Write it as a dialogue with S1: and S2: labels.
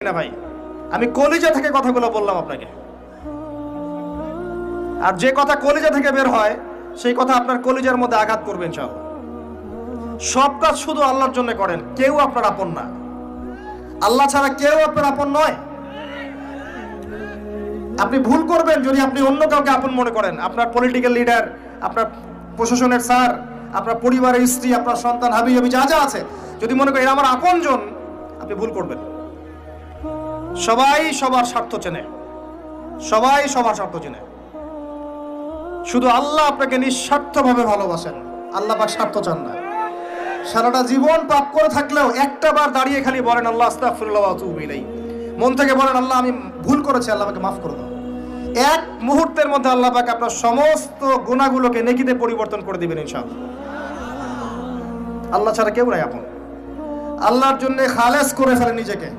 S1: না ভাই, আমি কলিজা থেকে কথাগুলো বললাম আপনাকে। আর যে কথা কলিজা থেকে বের হয় সেই কথা আপনার কলিজার মধ্যে আঘাত করবে ইনশাআল্লাহ। সব কাজ শুধু আল্লাহর জন্য করেন, কেউ আপনার আপন না। আল্লাহ ছাড়া কেউ আপনার আপন নয়। আপনি ভুল করবেন যদি আপনি অন্য কাউকে আপন মনে করেন। আপনার পলিটিক্যাল লিডার, আপনার প্রশাসনের স্যার, আপনার পরিবারের স্ত্রী, আপনার সন্তান, হাবি হাবি যা যা আছে, যদি মনে করেন আমার আপনজন, আপনি ভুল করবেন। সবাই সবার স্বার্থ চেনে, সবাই সবার স্বার্থ চেনে। শুধু আল্লাহ আপনাকে নিঃস্বার্থভাবে ভালোবাসেন। আল্লাহ পাক স্বার্থ চান না। সারাটা জীবন পাপ করে থাকলেও একটা বার দাঁড়িয়ে খালি বলেন আল্লাহ আস্তাগফিরুল্লাহ ওয়া আতুবু ইলাইহি। মন থেকে বলেন আল্লাহ আমি ভুল করেছি, আল্লাহ আমাকে মাফ করে দাও। এক মুহূর্তের মধ্যে আল্লাহ পাক আপনার সমস্ত গুনাহগুলোকে নেকিতে পরিবর্তন করে দিবেন ইনশাআল্লাহ। আল্লাহ ছাড়া কেউ নাই আপন। আল্লাহর জন্য খালেস করে ফেলেন নিজেকে।